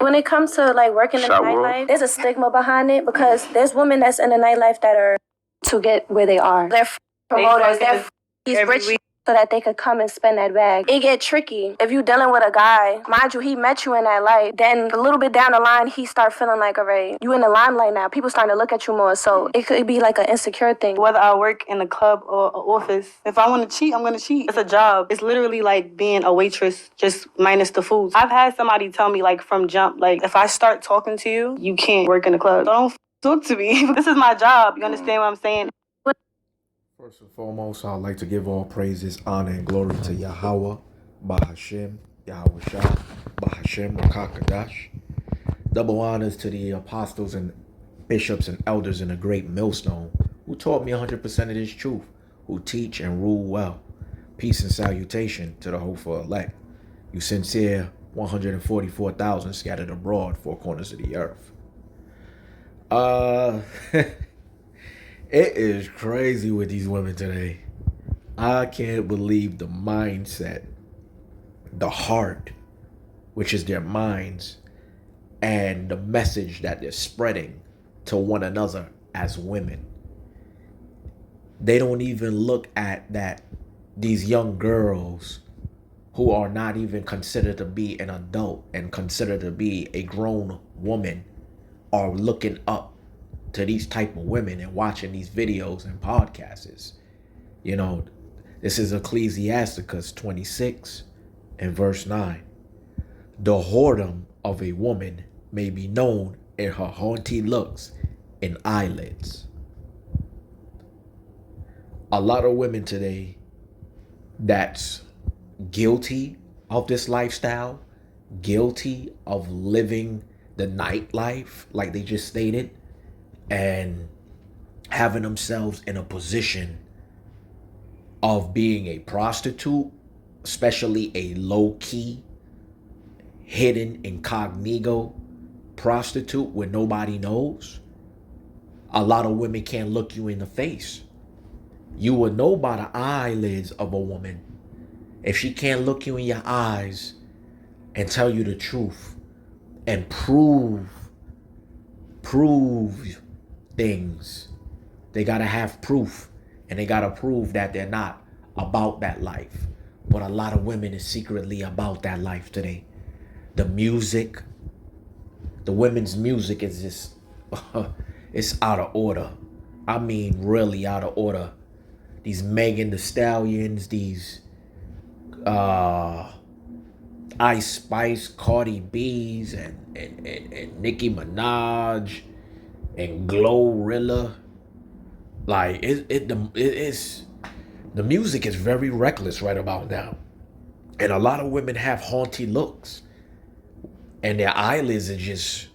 When it comes to like working in the nightlife, there's a stigma behind it because there's women that's in the nightlife that are to get where they are. They're promoters, he's rich so that they could come and spend that bag. It get tricky. If you dealing with a guy, mind you, he met you in that light, then a little bit down the line, he start feeling like, all right, you in the limelight now. People starting to look at you more. So it could be like an insecure thing. Whether I work in a club or an office, if I want to cheat, I'm going to cheat. It's a job. It's literally like being a waitress, just minus the food. I've had somebody tell me like from jump, like if I start talking to you, you can't work in the club. So don't talk to me. This is my job. You understand what I'm saying? First and foremost, I'd like to give all praises, honor, and glory to Yahweh, Bahashem, Yahweh Shah, Bahashem, Rakakadash. Double honors to the apostles and bishops and elders in the great millstone who taught me 100% of this truth, who teach and rule well. Peace and salutation to the hopeful elect. You sincere 144,000 scattered abroad, four corners of the earth. It is crazy with these women today. I can't believe the mindset, the heart, which is their minds, and the message that they're spreading to one another as women. They don't even look at that these young girls who are not even considered to be an adult and considered to be a grown woman are looking up to these type of women and watching these videos and podcasts. You know, this is Ecclesiasticus 26 and verse 9. The whoredom of a woman may be known in her haughty looks and eyelids. A lot of women today that's guilty of this lifestyle, guilty of living the nightlife like they just stated, and having themselves in a position of being a prostitute, especially a low-key, hidden, incognito prostitute where nobody knows. A lot of women can't look you in the face. You will know by the eyelids of a woman if she can't look you in your eyes and tell you the truth and prove things. They gotta have proof, and they gotta prove that they're not about that life. But a lot of women is secretly about that life today. The music, the women's music is just, it's out of order. I mean, really out of order. These Megan Thee Stallions, these Ice Spice, Cardi B's, and Nicki Minaj, and Glorilla. Like it's the music is very reckless right about now, and a lot of women have haunty looks, and their eyelids are just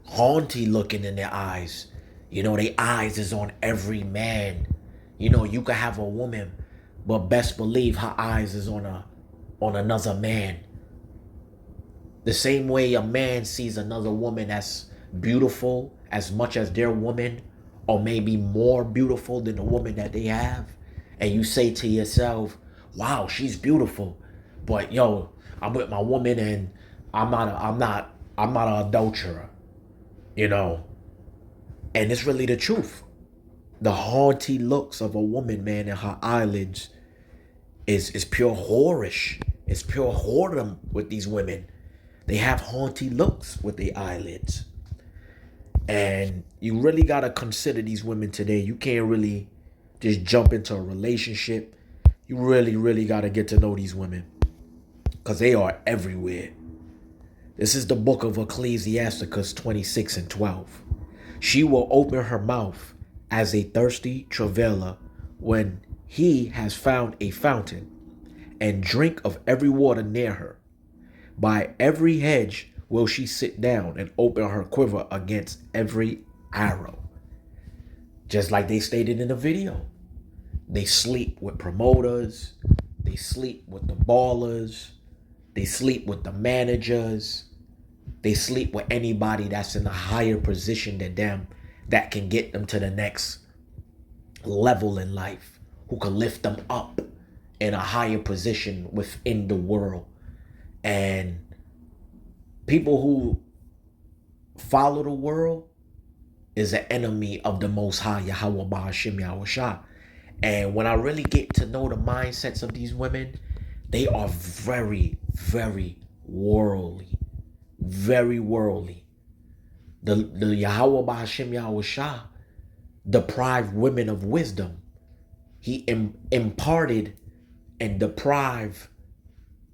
haunty looking in their eyes. You know, their eyes is on every man. You know, you could have a woman, but best believe her eyes is on another man. The same way a man sees another woman as beautiful as much as their woman, or maybe more beautiful than the woman that they have, and you say to yourself, wow, she's beautiful, but yo, I'm with my woman and I'm not an adulterer, you know. And it's really the truth. The haughty looks of a woman, man, and her eyelids is pure whorish. It's pure whoredom with these women. They have haughty looks with their eyelids. And you really got to consider these women today. You can't really just jump into a relationship. You really got to get to know these women, because they are everywhere. This is the book of Ecclesiasticus 26 and 12. She will open her mouth as a thirsty travailer when he has found a fountain, and drink of every water near her. By every hedge will she sit down and open her quiver against every arrow. Just like they stated in the video. They sleep with promoters. They sleep with the ballers. They sleep with the managers. They sleep with anybody that's in a higher position than them that can get them to the next level in life, who can lift them up in a higher position within the world. And people who follow the world is an enemy of the Most High, Yahweh Ba'ashim Yahushua. And when I really get to know the mindsets of these women, they are very, very worldly. Very worldly. The Yahweh Ba'ashim Yahushua deprived women of wisdom. He imparted and deprived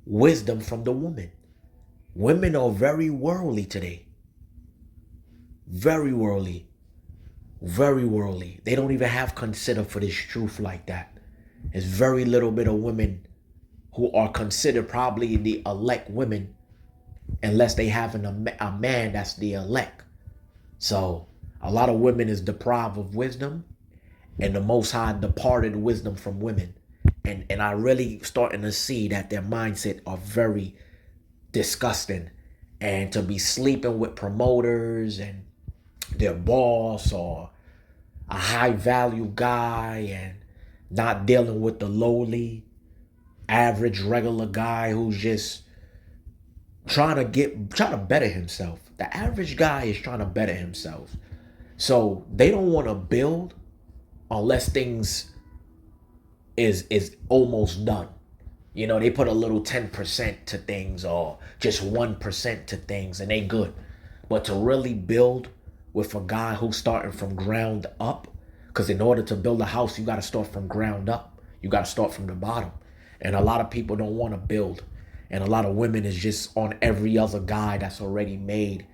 wisdom from the woman. Women are very worldly today. Very worldly. Very worldly. They don't even have consider for this truth like that. There's very little bit of women who are considered probably the elect women unless they have a man that's the elect. So a lot of women is deprived of wisdom, and the Most High departed wisdom from women. And I really starting to see that their mindset are very disgusting. And to be sleeping with promoters and their boss or a high value guy and not dealing with the lowly, average, regular guy who's just trying to better himself. The average guy is trying to better himself. So they don't want to build unless things is almost done. You know, they put a little 10% to things or just 1% to things and they good. But to really build with a guy who's starting from ground up, because in order to build a house, you got to start from ground up. You got to start from the bottom. And a lot of people don't want to build. And a lot of women is just on every other guy that's already made.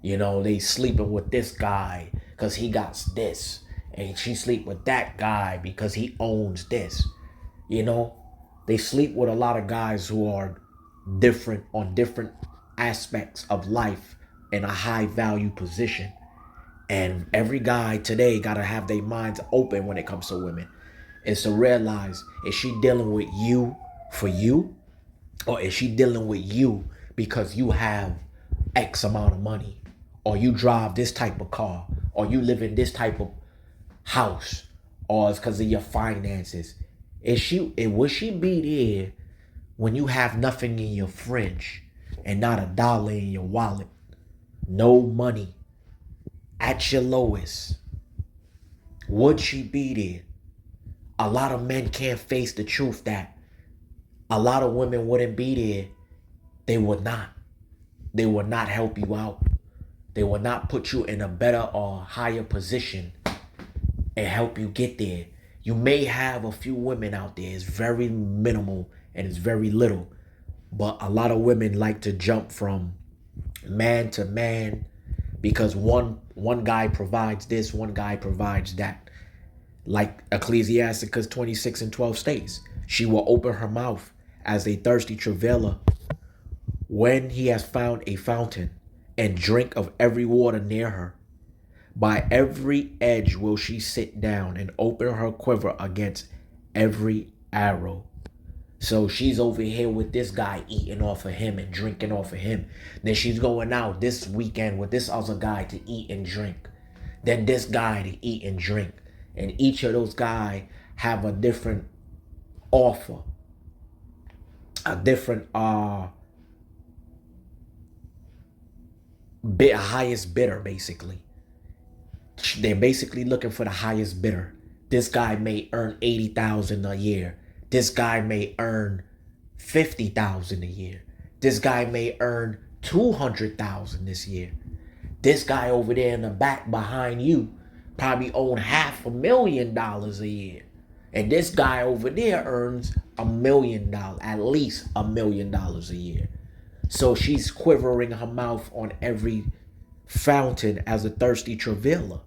You know, they sleeping with this guy because he got this. And she sleep with that guy because he owns this. You know, they sleep with a lot of guys who are different on different aspects of life in a high value position. And every guy today got to have their minds open when it comes to women. Is to realize, is she dealing with you for you? Or is she dealing with you because you have X amount of money? Or you drive this type of car? Or you live in this type of house? Or it's because of your finances? Will she be there when you have nothing in your fridge and not a dollar in your wallet? No money. At your lowest, would she be there? A lot of men can't face the truth that a lot of women wouldn't be there. They would not. They would not help you out. They will not put you in a better or higher position and help you get there. You may have a few women out there. It's very minimal and it's very little. But a lot of women like to jump from man to man because one guy provides this, one guy provides that. Like Ecclesiasticus 26:12 states, she will open her mouth as a thirsty travailer when he has found a fountain and drink of every water near her. By every edge will she sit down and open her quiver against every arrow. So she's over here with this guy eating off of him and drinking off of him. Then she's going out this weekend with this other guy to eat and drink. Then this guy to eat and drink. And each of those guys have a different offer. A different highest bidder, basically. They're basically looking for the highest bidder. This guy may earn $80,000 a year. This guy may earn $50,000 a year. This guy may earn $200,000 this year. This guy over there in the back behind you probably own $500,000 a year. And this guy over there earns $1 million, at least $1 million a year. So she's quivering her mouth on every fountain as a thirsty travailer,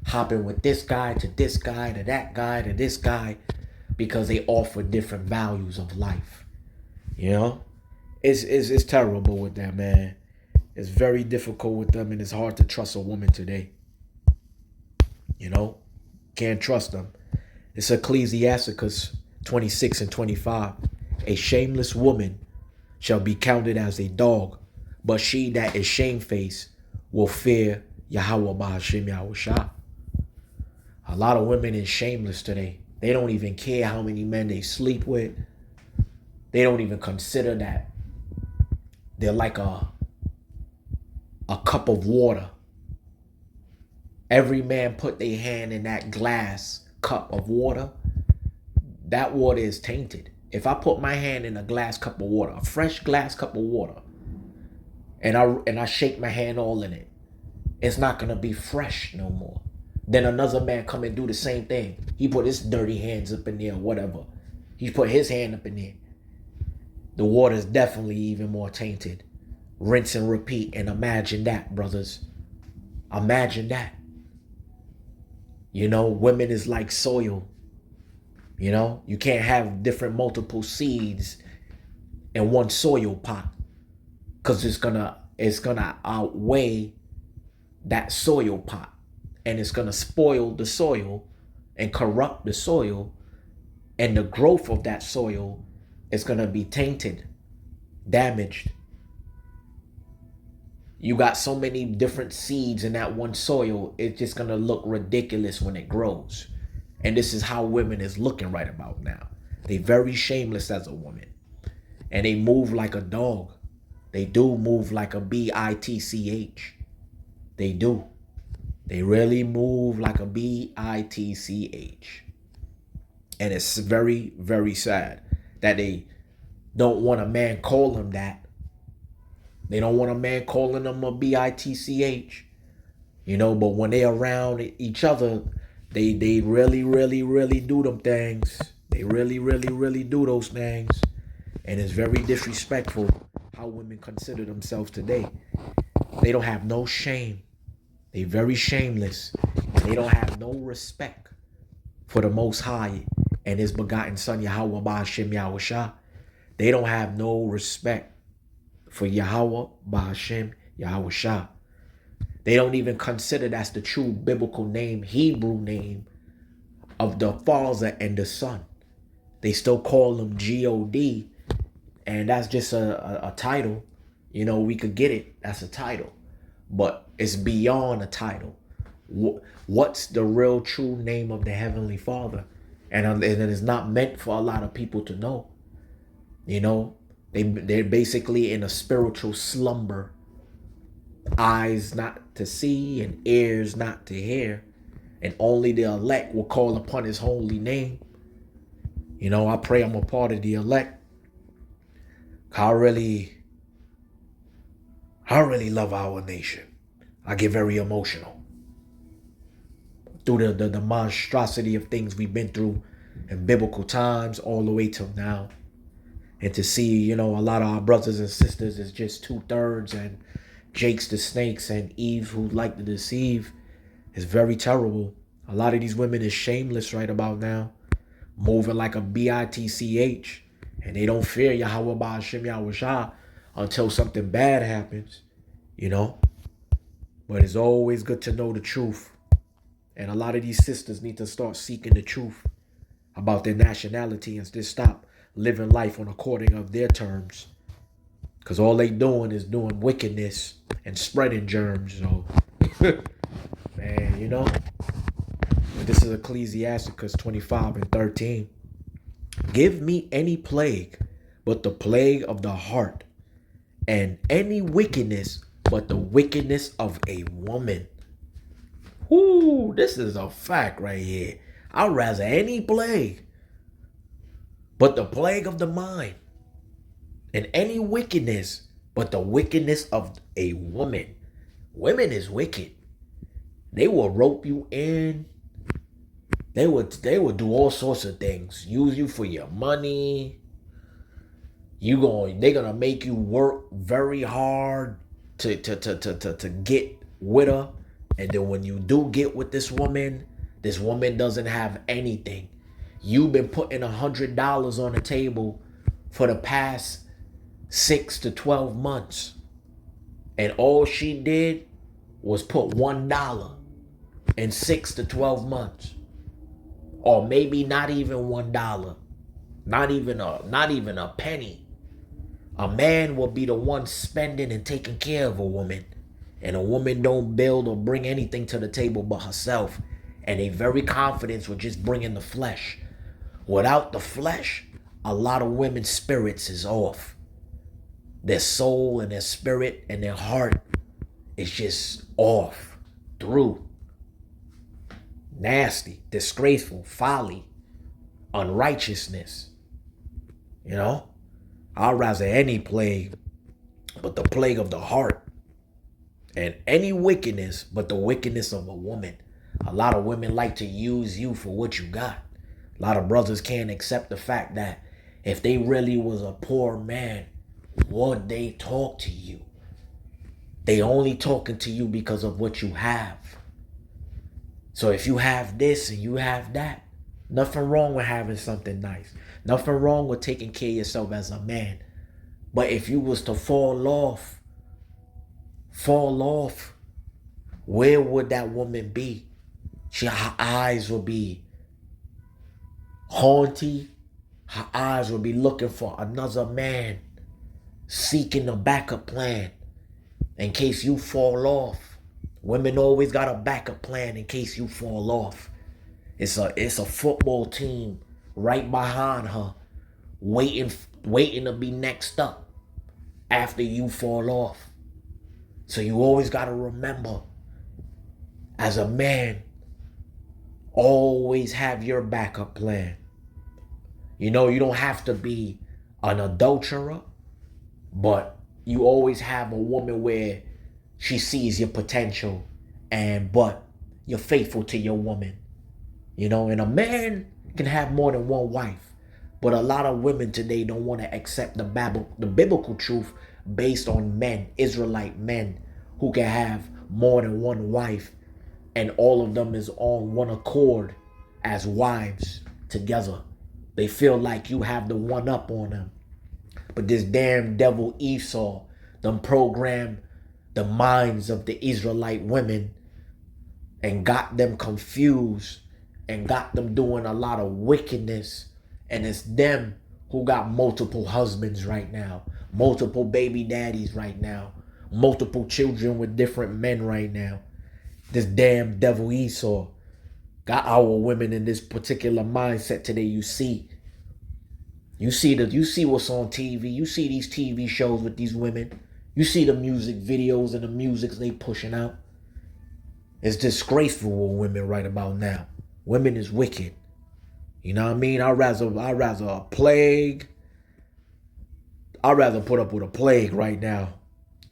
hopping with this guy to this guy to that guy to this guy because they offer different values of life. You know, it's terrible with them, man. It's very difficult with them, and it's hard to trust a woman today. You know, can't trust them. It's Ecclesiasticus 26:25. A shameless woman shall be counted as a dog, but she that is shamefaced will fear Yahweh Ba'ashim Yahushua. A lot of women is shameless today. They don't even care how many men they sleep with. They don't even consider that they're like a cup of water every man put their hand in that glass cup of water, that water is tainted. If I put my hand in a glass cup of water, a fresh glass cup of water, and I shake my hand all in it, it's not gonna be fresh no more. Then another man come and do the same thing. He put his dirty hands up in there, whatever. He put his hand up in there. The water is definitely even more tainted. Rinse and repeat. And imagine that, brothers. Imagine that. You know, women is like soil. You know, you can't have different multiple seeds in one soil pot, because it's gonna outweigh that soil pot, and it's gonna spoil the soil and corrupt the soil, and the growth of that soil is gonna be tainted, damaged. You got so many different seeds in that one soil, it's just gonna look ridiculous when it grows. And this is how women is looking right about now. They very shameless as a woman. And they move like a dog. They do move like a bitch. They do. They really move like a bitch. And it's very, very sad that they don't want a man call them that. They don't want a man calling them a bitch. You know, but when they around each other, they really, really, really do them things. They really, really, really do those things. And it's very disrespectful how women consider themselves today. They don't have no shame. They very shameless. And they don't have no respect for the Most High and His begotten Son, Yahweh Ba'ashem Yahushua. They don't have no respect for Yahweh Ba'ashem Yahushua. They don't even consider that's the true biblical name, Hebrew name of the Father and the Son. They still call them God, and that's just a title. You know, we could get it. That's a title. But it's beyond a title. What's the real true name of the Heavenly Father? And it is not meant for a lot of people to know. You know, they're basically in a spiritual slumber. Eyes not to see and ears not to hear. And only the elect will call upon His holy name. You know, I pray I'm a part of the elect. I really love our nation. I get very emotional through the monstrosity of things we've been through in biblical times all the way till now. And to see, you know, a lot of our brothers and sisters is just 2/3 and Jake's the snakes and Eve who like to deceive is very terrible. A lot of these women is shameless right about now, moving like a bitch, and they don't fear Yahweh Ba'ashem Yahushua until something bad happens, you know. But it's always good to know the truth. And a lot of these sisters need to start seeking the truth about their nationality and just stop living life on according of their terms. Because all they doing is doing wickedness and spreading germs. So, man, you know. But this is Ecclesiasticus 25:13. Give me any plague but the plague of the heart, and any wickedness but the wickedness of a woman. Ooh, this is a fact right here. I'd rather any plague but the plague of the mind, and any wickedness but the wickedness of a woman. Women is wicked. They will rope you in. They would do all sorts of things. Use you for your money. They're gonna make you work very hard to get with her. And then when you do get with this woman doesn't have anything. You've been putting $100 on the table for the past 6 to 12 months. And all she did was put $1 in 6 to 12 months. Or maybe not even $1. Not even a penny. A man will be the one spending and taking care of a woman. And a woman don't build or bring anything to the table but herself. And they very confident with just bringing the flesh. Without the flesh, a lot of women's spirits is off. Their soul and their spirit and their heart is just off through. nasty, disgraceful, folly, unrighteousness. You know, I'd rather any plague but the plague of the heart, and any wickedness but the wickedness of a woman. A lot of women like to use you for what you got. A lot of brothers can't accept the fact that if they really was a poor man, would they talk to you? They only talking to you because of what you have. So if you have this and you have that, nothing wrong with having something nice. Nothing wrong with taking care of yourself as a man. But if you was to fall off, where would that woman be? Her eyes will be haunty. Her eyes will be looking for another man, seeking a backup plan in case you fall off. Women always got a backup plan in case you fall off. It's a football team right behind her, waiting to be next up after you fall off. So you always got to remember, as a man, always have your backup plan. You know, you don't have to be an adulterer, but you always have a woman where she sees your potential, but you're faithful to your woman. You know, and a man can have more than one wife, but a lot of women today don't want to accept the biblical truth based on men, Israelite men, who can have more than one wife, and all of them is on one accord as wives together. They feel like you have the one up on them. But this damn devil Esau done programmed the minds of the Israelite women and got them confused and got them doing a lot of wickedness. And it's them who got multiple husbands right now, multiple baby daddies right now, multiple children with different men right now. This damn devil Esau got our women in this particular mindset today. You see what's on TV. You see these TV shows with these women. You see the music videos and the music they pushing out. It's disgraceful what women right about now. Women is wicked. You know what I mean? I'd rather a plague. I'd rather put up with a plague right now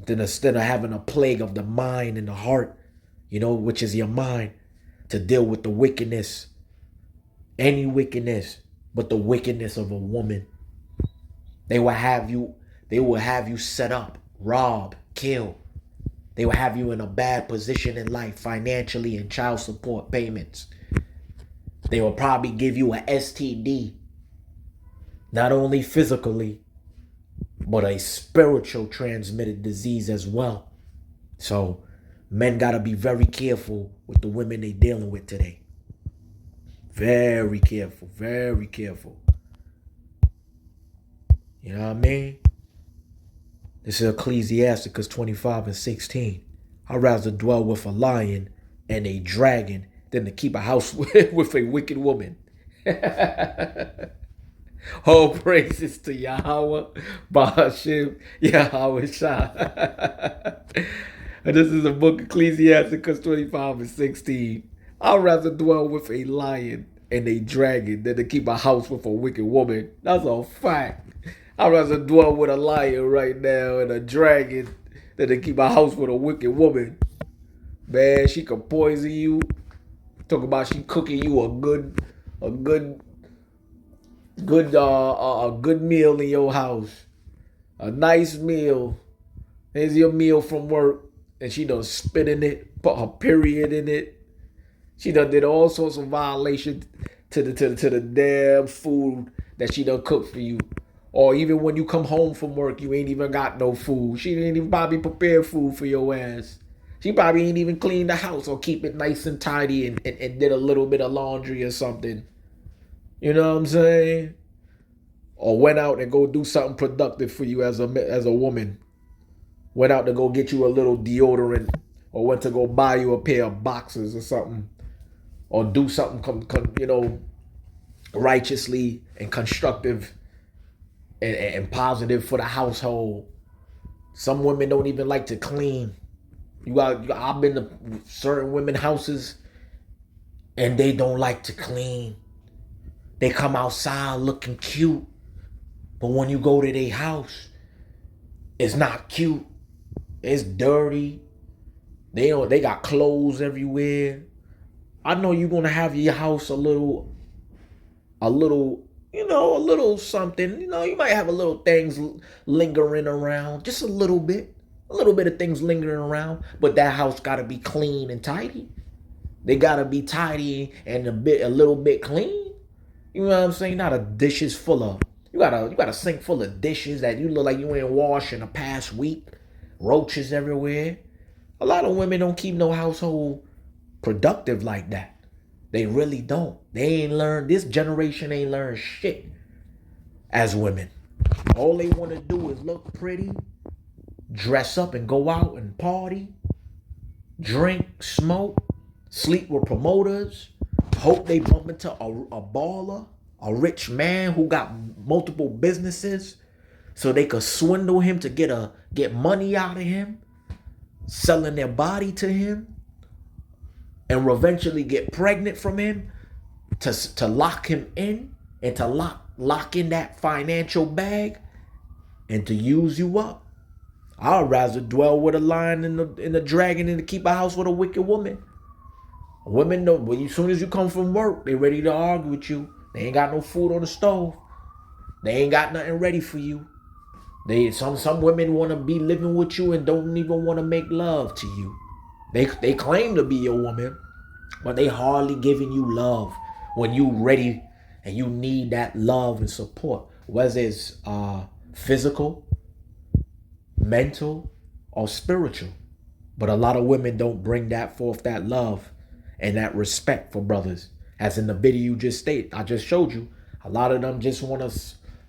than instead of having a plague of the mind and the heart, you know, which is your mind, to deal with the wickedness, any wickedness, but the wickedness of a woman. They will have you set up, rob, kill. They will have you in a bad position in life financially and child support payments. They will probably give you an STD, not only physically, but a spiritual transmitted disease as well. So men got to be very careful with the women they dealing with today. Very careful, very careful. You know what I mean? This is Ecclesiasticus 25:16. I'd rather dwell with a lion and a dragon than to keep a house with a wicked woman. All praises to Yahweh, Bahashim, Yahweh Shah. And this is the book Ecclesiasticus 25:16. I'd rather dwell with a lion and a dragon than to keep a house with a wicked woman. That's a fact. I'd rather dwell with a lion right now and a dragon than to keep a house with a wicked woman. Man, she could poison you. Talk about she cooking you a good meal in your house. A nice meal. Here's your meal from work. And she done spit in it, put her period in it. She done did all sorts of violations to the damn food that she done cooked for you. Or even when you come home from work, you ain't even got no food. She ain't even probably prepared food for your ass. She probably ain't even cleaned the house or keep it nice and tidy and did a little bit of laundry or something. You know what I'm saying? Or went out and go do something productive for you as a woman. Went out to go get you a little deodorant, or went to go buy you a pair of boxers or something, or do something, righteously and constructive and positive for the household. Some women don't even like to clean. I've been to certain women houses, and they don't like to clean. They come outside looking cute, but when you go to their house, it's not cute. It's dirty. They got clothes everywhere. I know you're gonna have your house a little, a little something. You might have a little things lingering around, just a little bit of things lingering around. But that house gotta be clean and tidy. They gotta be tidy and a little bit clean. You know what I'm saying? Not a dishes full of. You got a sink full of dishes that you look like you ain't washed in the past week. Roaches everywhere. A lot of women don't keep no household productive like that. They really don't. They ain't learned. This generation ain't learned shit as women. All they want to do is look pretty, dress up and go out and party, drink, smoke, sleep with promoters, hope they bump into a baller, a rich man who got multiple businesses so they could swindle him to get money out of him, selling their body to him, and eventually get pregnant from him to lock him in and to lock in that financial bag and to use you up. I'd rather dwell with a lion and a dragon than to keep a house with a wicked woman. Women know as soon as you come from work, they ready to argue with you. They ain't got no food on the stove. They ain't got nothing ready for you. Some women want to be living with you and don't even want to make love to you. They claim to be your woman, but they hardly giving you love when you ready and you need that love and support, whether it's physical, mental, or spiritual. But a lot of women don't bring that forth, that love and that respect for brothers. As in the video I just showed you, a lot of them just want to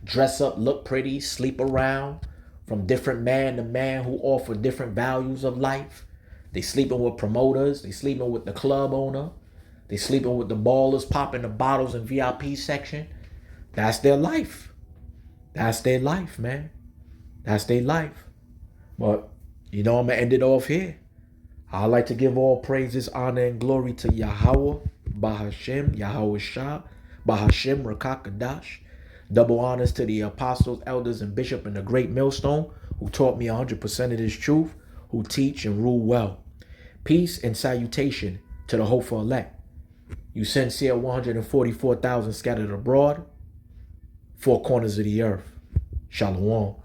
dress up, look pretty, sleep around from different man to man who offer different values of life. They sleeping with promoters. They sleeping with the club owner. They sleeping with the ballers popping the bottles in VIP section. That's their life. That's their life, man. That's their life. But, I'm going to end it off here. I like to give all praises, honor, and glory to Yahweh, Bahashem, Yahweh Shah, Bahashem, Rakakadash. Double honors to the apostles, elders, and bishop in the great millstone who taught me 100% of this truth, who teach and rule well. Peace and salutation to the hopeful elect. You sincere 144,000 scattered abroad, four corners of the earth. Shalom.